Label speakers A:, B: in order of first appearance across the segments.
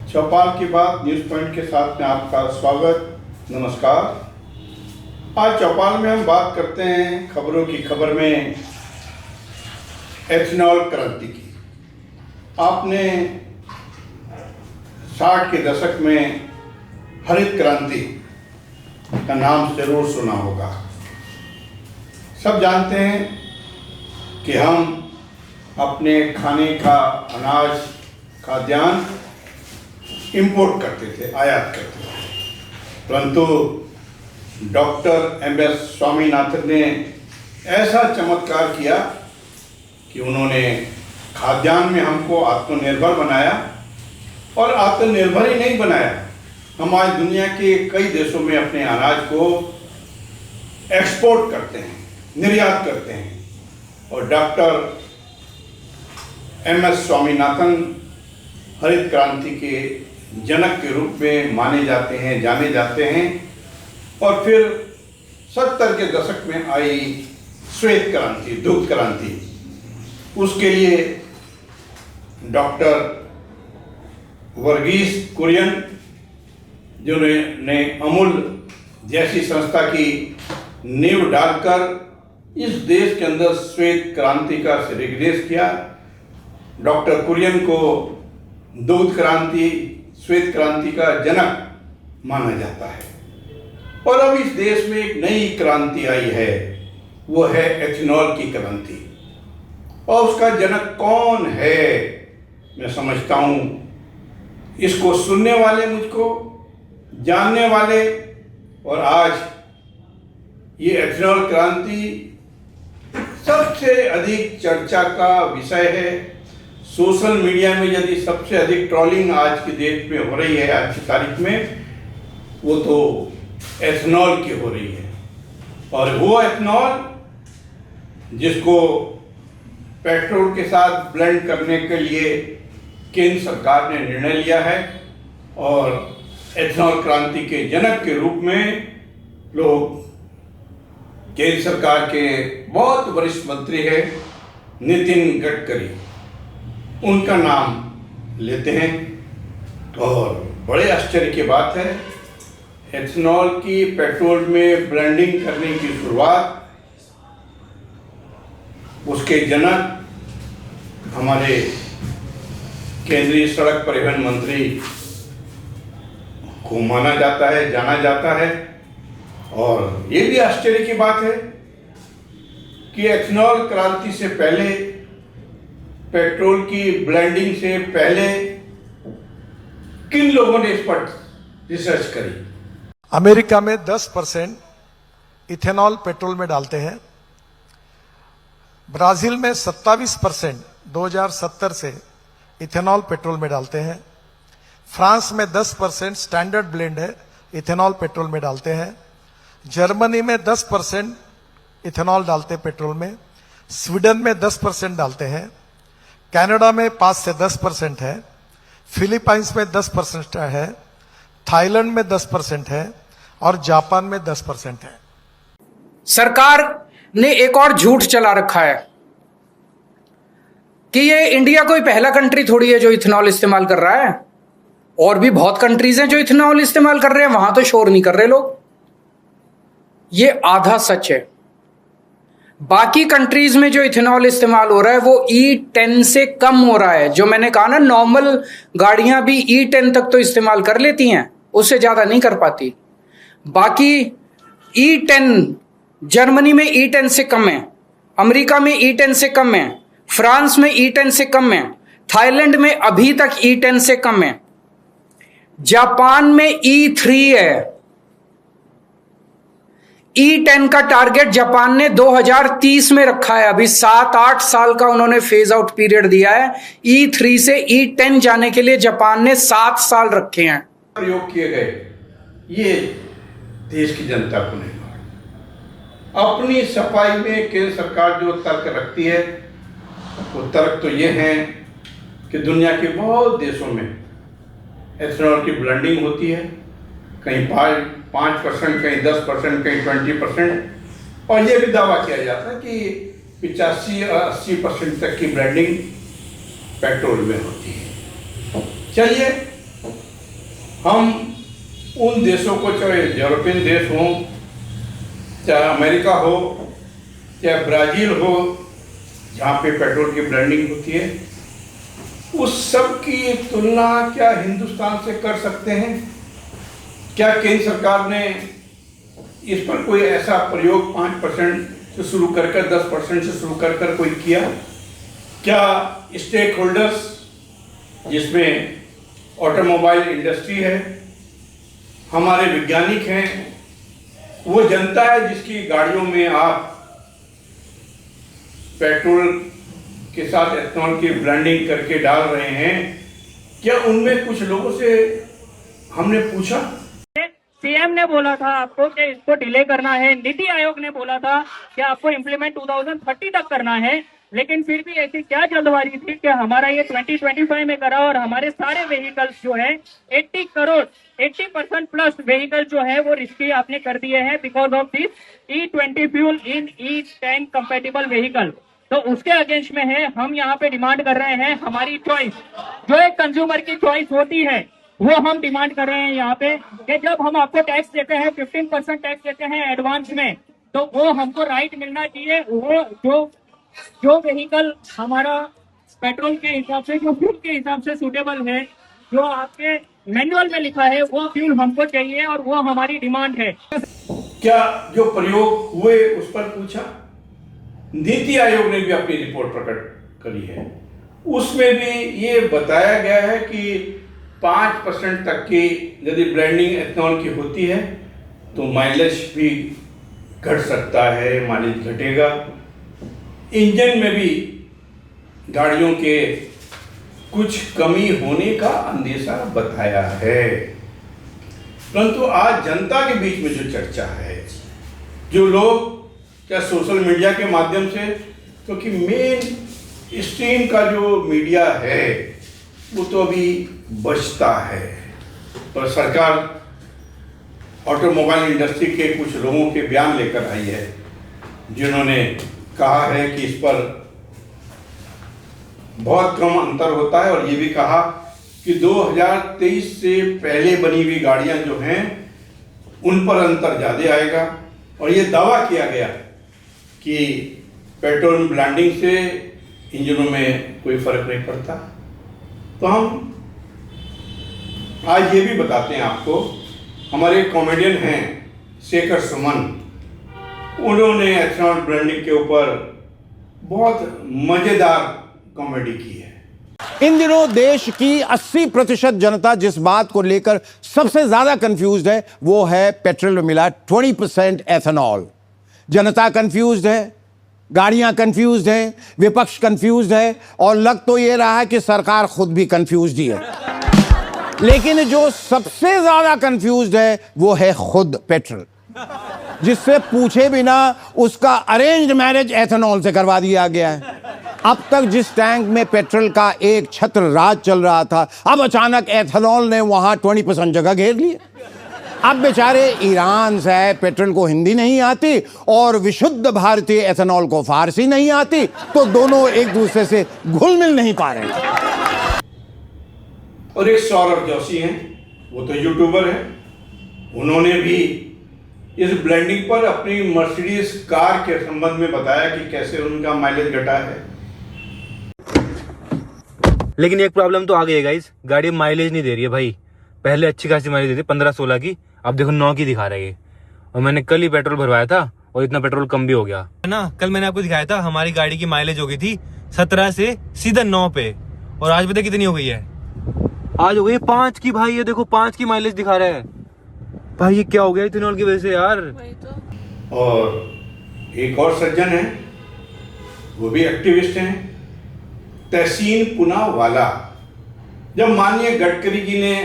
A: चौपाल की बात news point के साथ में आपका स्वागत। नमस्कार। आज चौपाल में हम बात करते हैं खबरों की खबर में एथेनॉल क्रांति की। आपने 60 के दशक में हरित क्रांति का नाम जरूर सुना होगा। सब जानते हैं कि हम अपने खाने का अनाज खाद्यान्न इंपोर्ट करते थे, आयात करते थे, परंतु डॉक्टर एम.एस. स्वामीनाथन ने ऐसा चमत्कार किया कि उन्होंने खाद्यान्न में हमको आत्मनिर्भर बनाया। और आत्मनिर्भर ही नहीं बनाया, हम आज दुनिया के कई देशों में अपने अनाज को एक्सपोर्ट करते हैं, निर्यात करते हैं। और डॉक्टर एम.एस. स्वामीनाथन हरित क्रांति के जनक के रूप में माने जाते हैं, जाने जाते हैं। और फिर 70 के दशक में आई श्वेत क्रांति, दूध क्रांति, उसके लिए डॉक्टर वर्गीस कुरियन जिन्होंने अमूल जैसी संस्था की नींव डालकर इस देश के अंदर श्वेत क्रांति का निर्देश किया। डॉक्टर कुरियन को दूध क्रांति, श्वेत क्रांति का जनक माना जाता है। और अब इस देश में एक नई क्रांति आई है, वो है एथेनॉल की क्रांति। और उसका जनक कौन है मैं समझता हूँ, इसको सुनने वाले मुझको, जानने वाले। और आज ये एथेनॉल क्रांति सबसे अधिक चर्चा का विषय है। सोशल मीडिया में यदि सबसे अधिक ट्रोलिंग आज की डेट में हो रही है, आज की तारीख में, वो तो एथेनॉल की हो रही है। और वो एथेनॉल जिसको पेट्रोल के साथ ब्लेंड करने के लिए केंद्र सरकार ने निर्णय लिया है। और एथेनॉल क्रांति के जनक के रूप में लोग केंद्र सरकार के बहुत वरिष्ठ मंत्री हैं नितिन गडकरी, उनका नाम लेते हैं। और बड़े आश्चर्य की बात है, एथेनॉल की पेट्रोल में ब्लेंडिंग करने की शुरुआत, उसके जनक हमारे केंद्रीय सड़क परिवहन मंत्री को माना जाता है, जाना जाता है। और ये भी आश्चर्य की बात है कि एथेनॉल क्रांति से पहले, पेट्रोल की ब्लेंडिंग से पहले किन लोगों ने इस पर रिसर्च करी।
B: अमेरिका में 10% इथेनॉल पेट्रोल में डालते हैं। ब्राजील में 27% 2070 से इथेनॉल पेट्रोल में डालते हैं। फ्रांस में 10% स्टैंडर्ड ब्लेंड है, इथेनॉल पेट्रोल में डालते हैं। जर्मनी में 10% इथेनॉल डालते पेट्रोल में। स्वीडन में 10% डालते हैं। कनाडा में 5 से 10% है। फिलीपाइंस में 10% है। थाईलैंड में 10% है और जापान में 10% है।
C: सरकार ने एक और झूठ चला रखा है कि ये इंडिया कोई पहला कंट्री थोड़ी है जो इथेनॉल इस्तेमाल कर रहा है। और भी बहुत कंट्रीज हैं जो इथेनॉल इस्तेमाल कर रहे हैं, वहां तो शोर नहीं कर रहे लोग। ये आधा सच है। बाकी कंट्रीज में जो इथेनॉल इस्तेमाल हो रहा है वो E10 से कम हो रहा है। जो मैंने कहा ना, नॉर्मल गाड़ियां भी E10 तक तो इस्तेमाल कर लेती हैं, उससे ज्यादा नहीं कर पाती। बाकी E10, जर्मनी में E10 से कम है, अमेरिका में E10 से कम है, फ्रांस में E10 से कम है, थाईलैंड में अभी तक E10 से कम है, जापान में E3 है। E10 का टारगेट जापान ने 2030 में रखा है। अभी 7-8 साल का उन्होंने फेज आउट पीरियड दिया है। E3 से E10 जाने के लिए जापान ने 7 साल रखे हैं।
A: प्रयोग किए गए, ये देश की जनता को नहीं मालूम। अपनी सफाई में केंद्र सरकार जो तर्क रखती है, वो तर्क तो ये है कि दुनिया के बहुत देशों में एथेनॉल की ब्लेंडिंग होती है, कहीं 5%, कहीं 10%, कहीं 20%। और ये भी दावा किया जाता है कि 85-80% तक की ब्लेंडिंग पेट्रोल में होती है। चलिए हम उन देशों को, चाहे यूरोपियन देश हो, चाहे अमेरिका हो, चाहे ब्राज़ील हो, जहाँ पे पेट्रोल की ब्लेंडिंग होती है, उस सब की तुलना क्या हिंदुस्तान से कर सकते हैं? क्या केंद्र सरकार ने इस पर कोई ऐसा प्रयोग 5% से शुरू कर 10% से शुरू कर कोई किया? क्या स्टेक होल्डर्स, जिसमें ऑटोमोबाइल इंडस्ट्री है, हमारे वैज्ञानिक हैं, वो जनता है जिसकी गाड़ियों में आप पेट्रोल के साथ एथेनॉल की ब्लेंडिंग करके डाल रहे हैं, क्या उनमें कुछ लोगों से हमने पूछा?
D: सीएम ने बोला था आपको कि इसको डिले करना है, नीति आयोग ने बोला था कि आपको इम्प्लीमेंट 2030 तक करना है, लेकिन फिर भी ऐसी क्या जल्दबाजी थी कि हमारा ये 2025 में करा और हमारे सारे व्हीकल्स जो है 80% प्लस व्हीकल जो है वो रिस्की आपने कर दिए हैं because of this E20 fuel in E10 compatible vehicle. तो उसके अगेंस्ट में है, हम यहाँ पे डिमांड कर रहे हैं हमारी चॉइस, जो एक कंज्यूमर की चॉइस होती है वो हम डिमांड कर रहे हैं यहाँ पे कि जब हम आपको टैक्स देते हैं 15% टैक्स देते हैं एडवांस में, तो वो हमको राइट मिलना चाहिए। वो जो व्हीकल हमारा पेट्रोल के हिसाब से, जो फ्यूल के हिसाब से सूटेबल है, जो आपके मैनुअल में लिखा है वो फ्यूल हमको चाहिए और वो हमारी डिमांड है।
A: क्या जो प्रयोग हुए उस पर पूछा? नीति आयोग ने भी अपनी रिपोर्ट प्रकट करी है, उसमें भी ये बताया गया है कि 5% तक की यदि ब्लेंडिंग एथेनॉल की होती है तो माइलेज भी घट सकता है, माइलेज घटेगा। इंजन में भी गाड़ियों के कुछ कमी होने का अंदेशा बताया है। परंतु आज जनता के बीच में जो चर्चा है, जो लोग क्या सोशल मीडिया के माध्यम से, क्योंकि मेन स्ट्रीम का जो मीडिया है वो तो अभी बचता है, पर सरकार ऑटोमोबाइल इंडस्ट्री के कुछ लोगों के बयान लेकर आई है जिन्होंने कहा है कि इस पर बहुत कम अंतर होता है, और ये भी कहा कि 2023 से पहले बनी हुई गाड़ियां जो हैं उन पर अंतर ज़्यादा आएगा। और ये दावा किया गया कि पेट्रोल ब्लेंडिंग से इंजनों में कोई फर्क नहीं पड़ता। तो हम आज ये भी बताते हैं आपको, हमारे कॉमेडियन हैं शेखर सुमन, उन्होंने एथेनॉल ब्लेंडिंग के ऊपर बहुत मजेदार कॉमेडी की है।
E: इन दिनों देश की 80% जनता जिस बात को लेकर सबसे ज्यादा कंफ्यूज्ड है वो है पेट्रोल में मिला 20% एथेनॉल। जनता कंफ्यूज्ड है, गाड़ियां कंफ्यूज्ड हैं, विपक्ष कंफ्यूज्ड है, और लग तो ये रहा है कि सरकार खुद भी कंफ्यूज्ड ही है। लेकिन जो सबसे ज्यादा कंफ्यूज्ड है वो है खुद पेट्रोल, जिससे पूछे बिना उसका अरेंज्ड मैरिज एथेनॉल से करवा दिया गया है। अब तक जिस टैंक में पेट्रोल का एक छत्र राज चल रहा था, अब अचानक एथेनॉल ने वहां 20% जगह घेर ली। अब बेचारे ईरान से पेट्रोल को हिंदी नहीं आती और विशुद्ध भारतीय एथेनॉल को फारसी नहीं आती, तो दोनों एक दूसरे से घुल मिल नहीं पा रहे।
A: और एक सौरभ जोशी हैं, वो तो यूट्यूबर हैं, उन्होंने भी इस ब्लेंडिंग पर अपनी मर्सिडीज कार के संबंध में बताया कि कैसे उनका माइलेज घटा है।
F: लेकिन एक प्रॉब्लम तो आ गई है गाइस, गाड़ी माइलेज नहीं दे रही है भाई। पहले अच्छी खासी माइलेज देती 15-16 की, अब देखो 9 की दिखा रही है। और मैंने कल ही पेट्रोल भरवाया था और इतना पेट्रोल कम भी हो गया है ना। कल मैंने आपको दिखाया था हमारी गाड़ी की माइलेज हो गई थी 17 से सीधा 9 पे, और आज पता कितनी हो गई है? आज हो गई 5 की भाई। ये देखो 5 की माइलेज दिखा रहा है भाई। ये क्या हो गया इथेनॉल की वजह से यार।
A: और एक और सज्जन है, वो भी एक्टिविस्ट हैं, तहसीन पूनावाला। जब माननीय गडकरी जी ने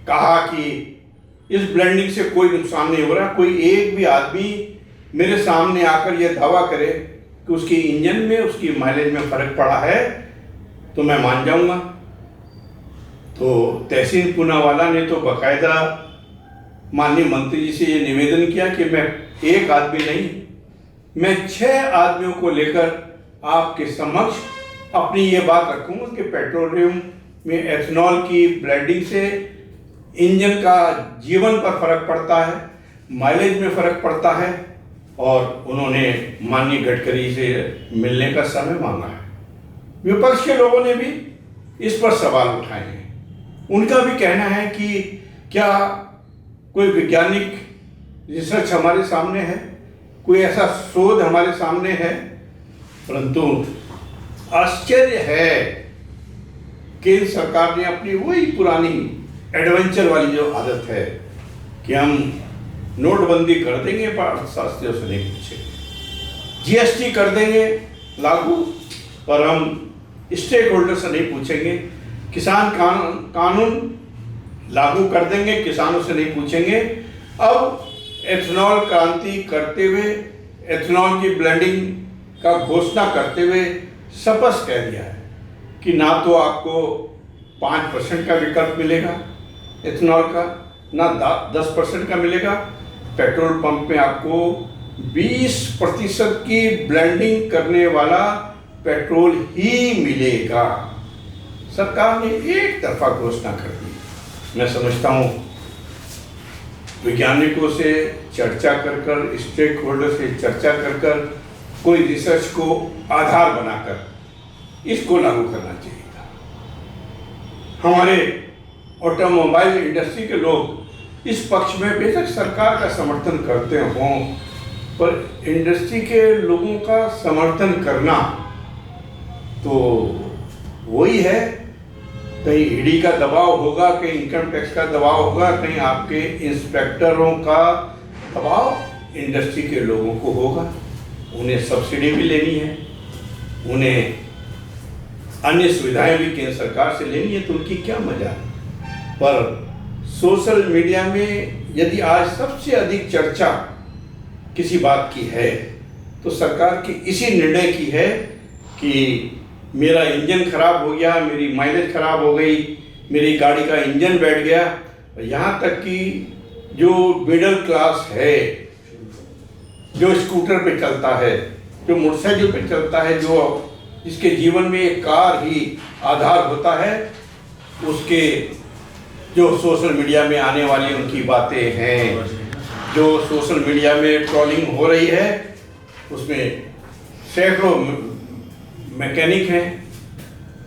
A: कहा कि इस ब्लेंडिंग से कोई नुकसान नहीं हो रहा, कोई एक भी आदमी मेरे सामने आकर यह दावा करे कि उसकी इंजन में, उसकी माइलेज में फर्क पड़ा है, तो मैं मान जाऊंगा। तो तहसीन पूनावाला ने तो बाकायदा माननीय मंत्री जी से ये निवेदन किया कि मैं एक आदमी नहीं, मैं 6 आदमियों को लेकर आपके समक्ष अपनी ये बात रखूंगा कि पेट्रोलियम में एथेनॉल की ब्लेंडिंग से इंजन का जीवन पर फर्क पड़ता है, माइलेज में फर्क पड़ता है, और उन्होंने माननीय गडकरी से मिलने का समय मांगा है। विपक्ष के लोगों ने भी इस पर सवाल उठाए हैं। उनका भी कहना है कि क्या कोई वैज्ञानिक रिसर्च हमारे सामने है, कोई ऐसा शोध हमारे सामने है, परंतु आश्चर्य है केंद्र सरकार ने अपनी वही पुरानी एडवेंचर वाली जो आदत है कि हम नोटबंदी कर देंगे पर अर्थशास्त्रियों से नहीं पूछेंगे, जीएसटी कर देंगे लागू पर हम स्टेक होल्डर से नहीं पूछेंगे, किसान कानून लागू कर देंगे, किसानों से नहीं पूछेंगे। अब एथेनॉल क्रांति करते हुए, एथेनॉल की ब्लेंडिंग का घोषणा करते हुए स्पष्ट कह दिया है कि ना तो आपको 5% का विकल्प मिलेगा एथेनॉल का, ना 10% का मिलेगा। पेट्रोल पंप में आपको 20% की ब्लेंडिंग करने वाला पेट्रोल ही मिलेगा। सरकार ने एक तरफा घोषणा कर दी। मैं समझता हूँ वैज्ञानिकों से चर्चा कर स्टेक होल्डर से चर्चा कर कोई रिसर्च को आधार बनाकर इसको लागू करना चाहिए। हमारे ऑटोमोबाइल इंडस्ट्री के लोग इस पक्ष में बेशक सरकार का समर्थन करते हों, पर इंडस्ट्री के लोगों का समर्थन करना तो वही है, कहीं ईडी का दबाव होगा, कहीं इनकम टैक्स का दबाव होगा, कहीं आपके इंस्पेक्टरों का दबाव इंडस्ट्री के लोगों को होगा। उन्हें सब्सिडी भी लेनी है, उन्हें अन्य सुविधाएं भी केंद्र सरकार से लेनी है, तो उनकी क्या मजा। पर सोशल मीडिया में यदि आज सबसे अधिक चर्चा किसी बात की है तो सरकार की इसी निर्णय की है कि मेरा इंजन खराब हो गया, मेरी माइलेज खराब हो गई, मेरी गाड़ी का इंजन बैठ गया। यहाँ तक कि जो मिडिल क्लास है, जो स्कूटर पे चलता है, जो मोटरसाइकिल पे चलता है, जो जिसके जीवन में एक कार ही आधार होता है, उसके जो सोशल मीडिया में आने वाली उनकी बातें हैं, जो सोशल मीडिया में ट्रोलिंग हो रही है, उसमें सैकड़ों मैकेनिक हैं,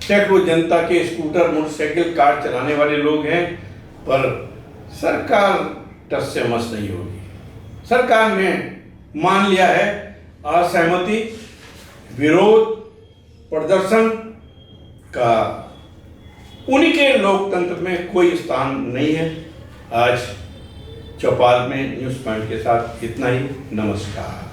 A: सैकड़ों जनता के स्कूटर मोटरसाइकिल कार चलाने वाले लोग हैं, पर सरकार टस से मस नहीं होगी। सरकार ने मान लिया है असहमति, विरोध प्रदर्शन का उनके लोकतंत्र में कोई स्थान नहीं है। आज चौपाल में न्यूज़ पॉइंट के साथ इतना ही। नमस्कार।